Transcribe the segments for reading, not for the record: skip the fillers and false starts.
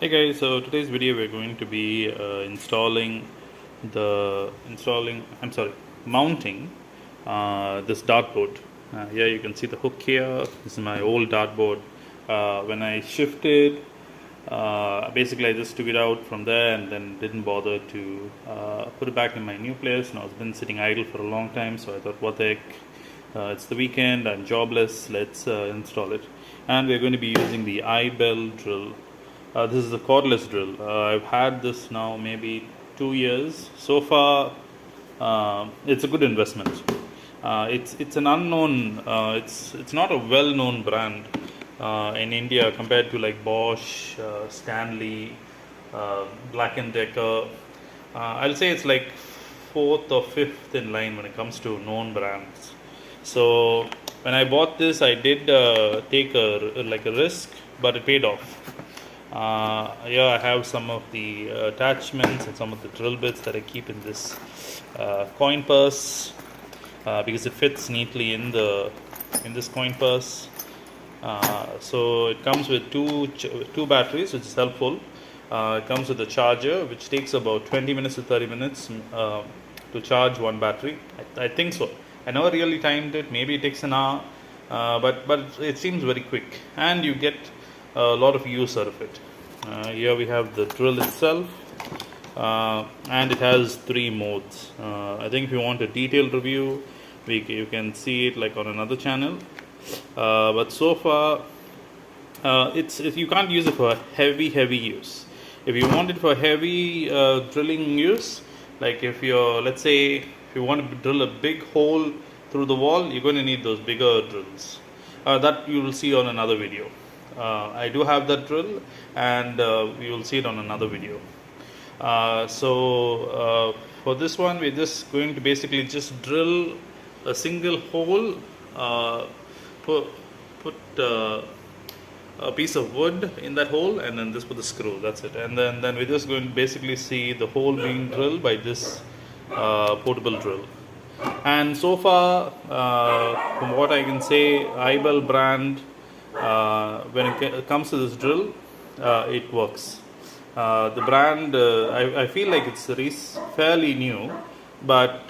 Hey guys, so today's video we're going to be mounting this dartboard. Here you can see the hook here. This is my old dartboard. When I shifted, basically I just took it out from there and then didn't bother to put it back in my new place. Now it's been sitting idle for a long time, so I thought, what the heck? It's the weekend, I'm jobless, let's install it. And we're going to be using the IBELL drill. This is a cordless drill. I've had this now maybe 2 years. So far, it's a good investment. It's an unknown. It's not a well-known brand in India compared to like Bosch, Stanley, Black and Decker. I'll say it's like fourth or fifth in line when it comes to known brands. So when I bought this, I did take a risk, but it paid off. Here I have some of the attachments and some of the drill bits that I keep in this coin purse because it fits neatly in this coin purse. So it comes with two batteries, which is helpful. It comes with a charger, which takes about 20 minutes to 30 minutes to charge one battery. I think so. I never really timed it. Maybe it takes an hour, but it seems very quick, and you get a lot of use out of it. Here we have the drill itself, and it has 3 modes. I think if you want a detailed review, you can see it like on another channel. But so far, you can't use it for heavy use. If you want it for heavy drilling use, like if you want to drill a big hole through the wall, you're going to need those bigger drills. That you will see on another video. I do have that drill, and you will see it on another video. So for this one, we're just going to basically just drill a single hole, put a piece of wood in that hole, and then just put the screw. That's it. And then we're just going to basically see the hole being drilled by this portable drill. And so far, from what I can say, IBELL brand, when it comes to this drill, it works. The brand, I feel like it's fairly new, but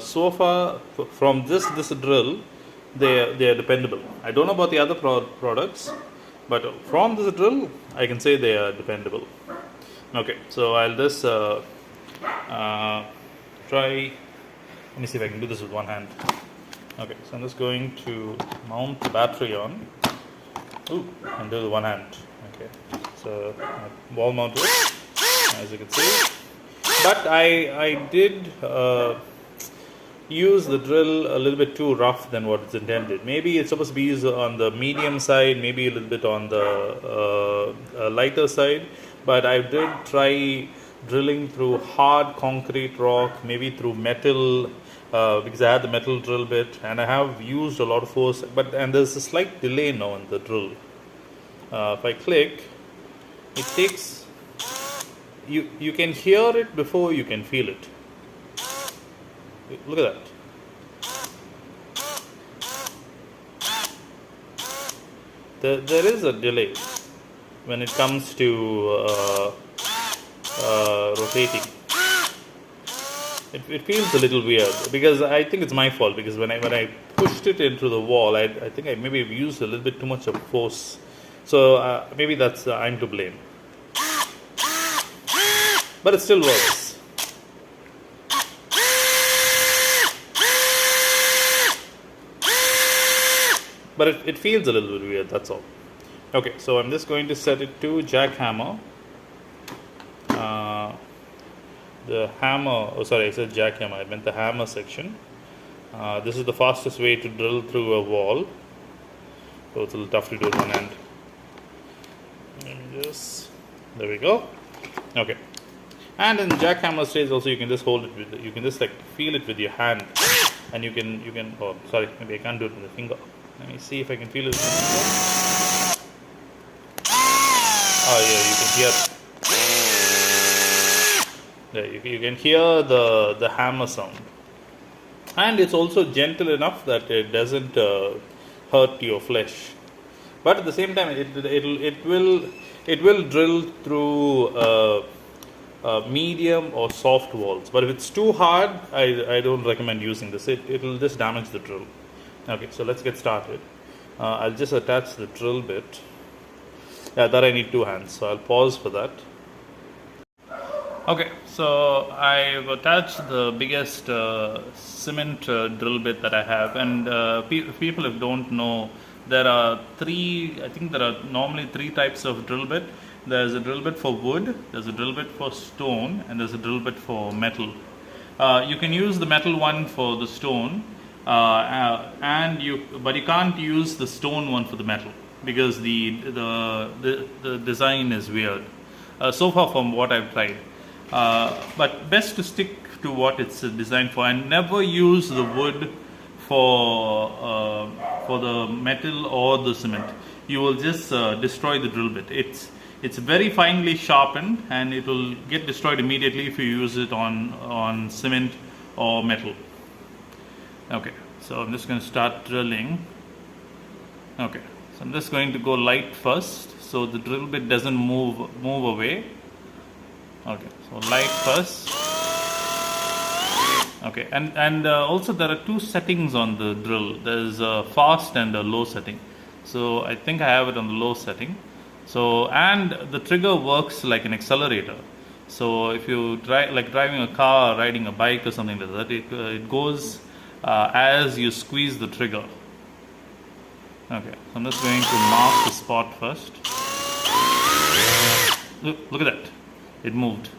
so far from this drill, they are dependable. I don't know about the other products, but from this drill, I can say they are dependable. Okay, so I'll just try. Let me see if I can do this with one hand. Okay, so I'm just going to mount the battery on. And do the one hand. Okay, so wall mounted, as you can see. But I did use the drill a little bit too rough than what it's intended. Maybe it's supposed to be used on the medium side, maybe a little bit on the lighter side. But I did try drilling through hard concrete rock, maybe through metal, because I had the metal drill bit, and I have used a lot of force, and there's a slight delay now in the drill. If I click, it takes, you can hear it before you can feel it. Look at that. There is a delay when it comes to rotating. It feels a little weird, because I think it's my fault, because when I pushed it into the wall, I think I maybe used a little bit too much of force. So maybe that's I'm to blame. But it still works. But it feels a little bit weird, that's all. Okay, so I'm just going to set it to jackhammer. The hammer, I said jackhammer, I meant the hammer section. This is the fastest way to drill through a wall. So it's a little tough to do with one hand. There we go. Okay. And in jackhammer stage also, you can just hold it you can just like feel it with your hand. And you can, maybe I can't do it with the finger. Let me see if I can feel it with the finger. Oh yeah, you can hear it. Yeah, you can hear the hammer sound, and it's also gentle enough that it doesn't hurt your flesh. But at the same time, it will it will drill through medium or soft walls. But if it's too hard, I don't recommend using this. It will just damage the drill. Okay, so let's get started. I'll just attach the drill bit. Yeah, that I need 2 hands, so I'll pause for that. Okay, so I've attached the biggest cement drill bit that I have, and people if don't know, there are I think there are normally 3 types of drill bit. There's a drill bit for wood, there's a drill bit for stone, and there's a drill bit for metal. You can use the metal one for the stone, but you can't use the stone one for the metal because the design is weird. So far from what I've tried, but best to stick to what it's designed for, and never use the wood for the metal or the cement. You will just destroy the drill bit. It's very finely sharpened, and it will get destroyed immediately if you use it on cement or metal. Okay, so I'm just going to start drilling. Okay, so I'm just going to go light first, so the drill bit doesn't move away. Okay, so light first. Okay, and also there are 2 settings on the drill. There's a fast and a low setting. So I think I have it on the low setting. So, and the trigger works like an accelerator. So if you driving a car, riding a bike or something like that, it goes as you squeeze the trigger. Okay, so I'm just going to mark the spot first. Look at that, it moved.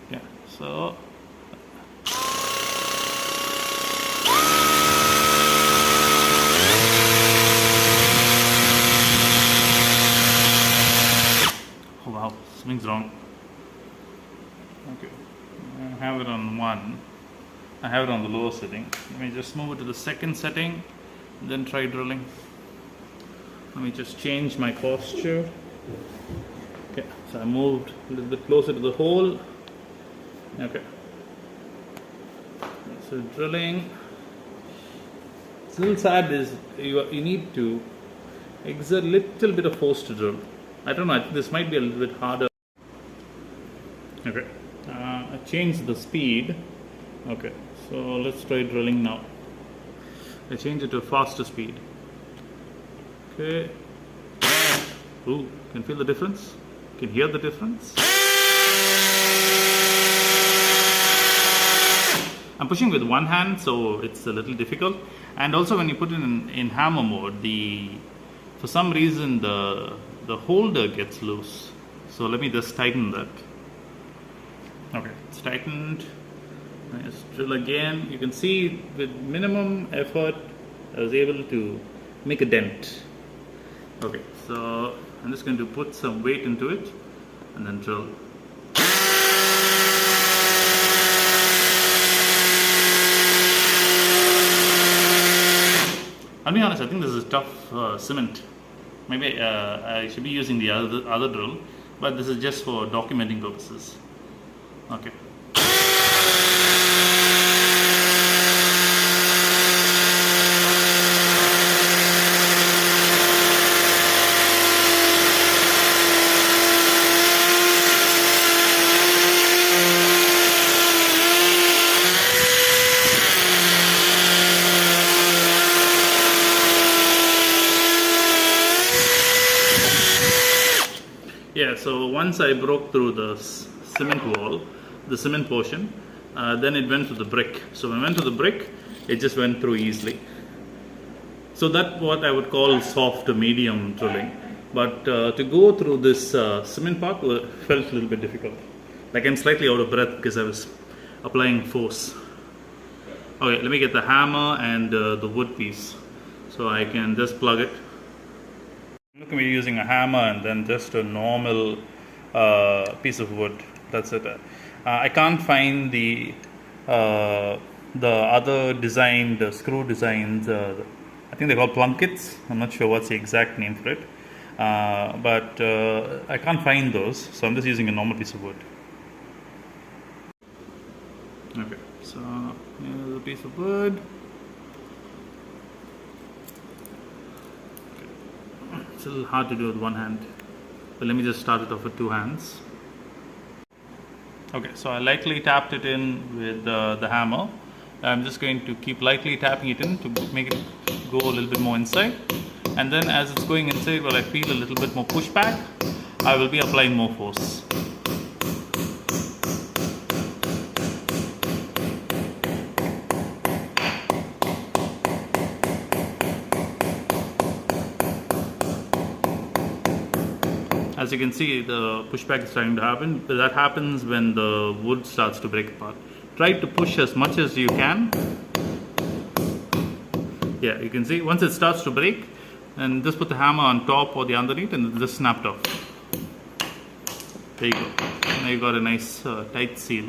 Yeah, so oh wow, something's wrong. Okay, I have it on 1. I have it on the lower setting. Let me just move it to the 2nd setting, then try drilling. Let me just change my posture. Okay, so I moved a little bit closer to the hole. Okay, so drilling. It's a little sad is you need to exert a little bit of force to drill. I don't know, I think this might be a little bit harder. Okay, I changed the speed. Okay, so let's try drilling now. I change it to a faster speed. Okay. Ooh, can feel the difference? Can hear the difference? I'm pushing with 1 hand, so it's a little difficult. And also when you put it in hammer mode, for some reason the holder gets loose. So let me just tighten that. Okay, it's tightened. Let's drill again. You can see with minimum effort I was able to make a dent. Okay, so I'm just going to put some weight into it and then drill. I'll be honest, I think this is tough cement. Maybe I should be using the other drill, but this is just for documenting purposes. Okay. Yeah, so once I broke through the cement wall, the cement portion, then it went to the brick. So when I went to the brick, it just went through easily. So that's what I would call soft to medium drilling. But to go through this cement part felt a little bit difficult. Like I'm slightly out of breath because I was applying force. Okay, let me get the hammer and the wood piece so I can just plug it. I'm going to be using a hammer and then just a normal piece of wood. That's it. I can't find the other designed screw designs. I think they're called plunkets. I'm not sure what's the exact name for it. But I can't find those, so I'm just using a normal piece of wood. Okay, so here's a piece of wood. it's a little hard to do with one hand, but let me just start it off with two hands. Okay, so I lightly tapped it in with the hammer. I'm just going to keep lightly tapping it in to make it go a little bit more inside, and then as it's going inside, while I feel a little bit more pushback, I will be applying more force. As you can see, the pushback is starting to happen, but that happens when the wood starts to break apart. Try to push as much as you can. Yeah, you can see once it starts to break, and just put the hammer on top or the underneath and just snapped off. There you go. Now you got a nice tight seal.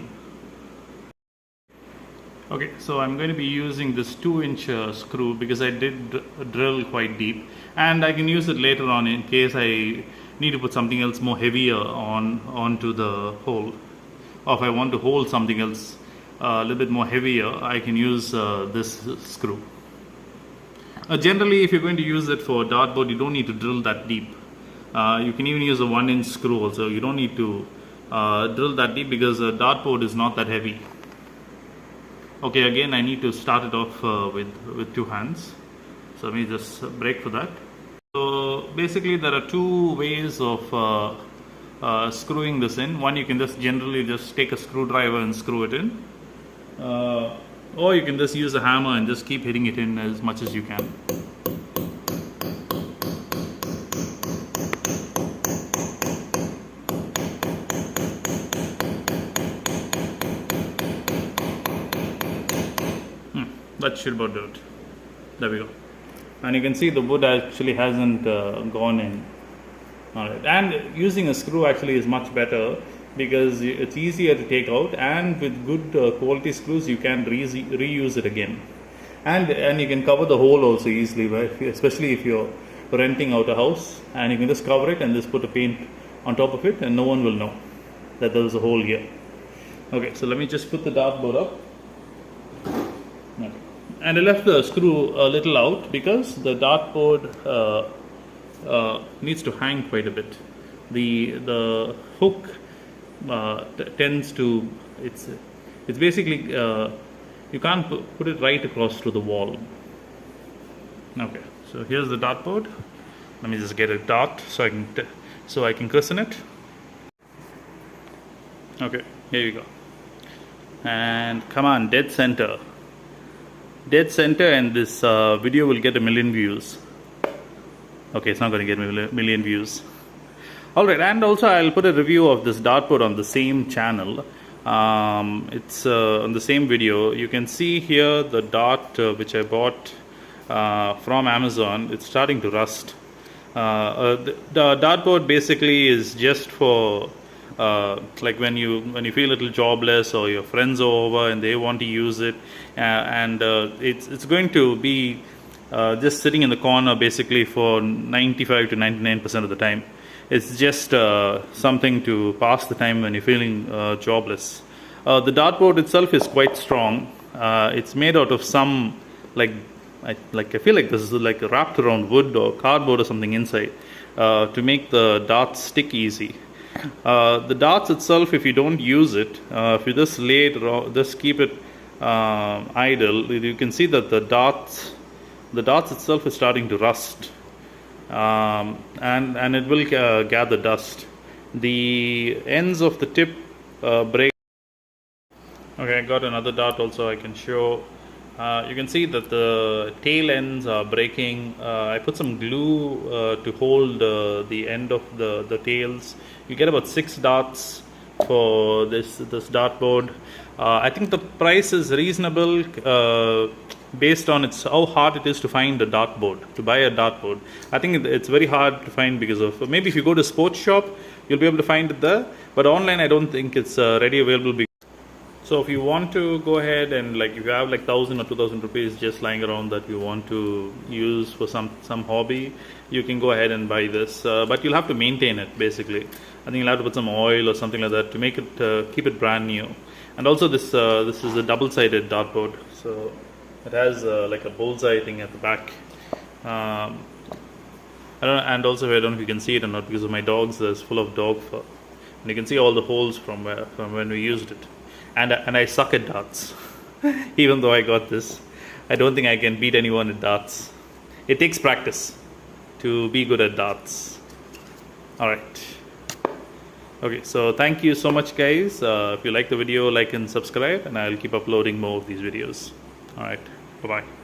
Okay, so I'm going to be using this 2-inch screw because I did drill quite deep, and I can use it later on in case I need to put something else more heavier onto the hole, or if I want to hold something else a little bit more heavier, I can use this screw. Generally, if you're going to use it for a dartboard, you don't need to drill that deep. You can even use a 1-inch screw also. You don't need to drill that deep because a dartboard is not that heavy. Okay, again I need to start it off with two hands. So let me just break for that. So basically there are two ways of screwing this in. One, you can just generally just take a screwdriver and screw it in. Or you can just use a hammer and just keep hitting it in as much as you can. That should about do it. There we go. And you can see the wood actually hasn't gone in. Alright, and using a screw actually is much better because it's easier to take out, and with good quality screws you can reuse it again. And you can cover the hole also easily, right? Especially if you're renting out a house, and you can just cover it and just put a paint on top of it and no one will know that there's a hole here. Okay, so let me just put the dartboard up. Okay. And I left the screw a little out because the dartboard needs to hang quite a bit. The hook tends to, it's basically you can't put it right across to the wall. Okay, so here's the dartboard. Let me just get a dart so I can christen it. Okay, here you go. And come on, dead center. Dead center, and this video will get 1 million views. Okay, it's not going to get a million views. Alright, and also I'll put a review of this dartboard on the same channel. It's on the same video. You can see here the dart which I bought from Amazon. It's starting to rust. The dartboard basically is just for like when you feel a little jobless or your friends are over and they want to use it, and it's going to be just sitting in the corner basically for 95 to 99% of the time. It's just something to pass the time when you're feeling jobless. The dartboard itself is quite strong. It's made out of some I feel like this is like wrapped around wood or cardboard or something inside to make the darts stick easy. The darts itself, if you don't use it, if you just lay it, just keep it idle, you can see that the darts itself is starting to rust, and it will gather dust. The ends of the tip break. Okay, I got another dart also I can show. You can see that the tail ends are breaking. I put some glue to hold the end of the tails. You get about 6 darts for this dartboard. I think the price is reasonable based on how hard it is to find a dartboard, to buy a dartboard. I think it's very hard to find because of, maybe if you go to a sports shop, you'll be able to find it there. But online, I don't think it's ready available. So if you want to go ahead and if you have 1,000 or 2,000 rupees just lying around that you want to use for some hobby, you can go ahead and buy this. But you'll have to maintain it basically. I think you'll have to put some oil or something like that to make it keep it brand new. And also this is a double-sided dartboard, so it has like a bullseye thing at the back. And also I don't know if you can see it or not, because of my dogs, there's full of dog fur, and you can see all the holes from when we used it. And I suck at darts. Even though I got this, I don't think I can beat anyone at darts. It takes practice to be good at darts. Alright. Okay, so thank you so much, guys. If you like the video, like and subscribe, and I'll keep uploading more of these videos. Alright, bye bye.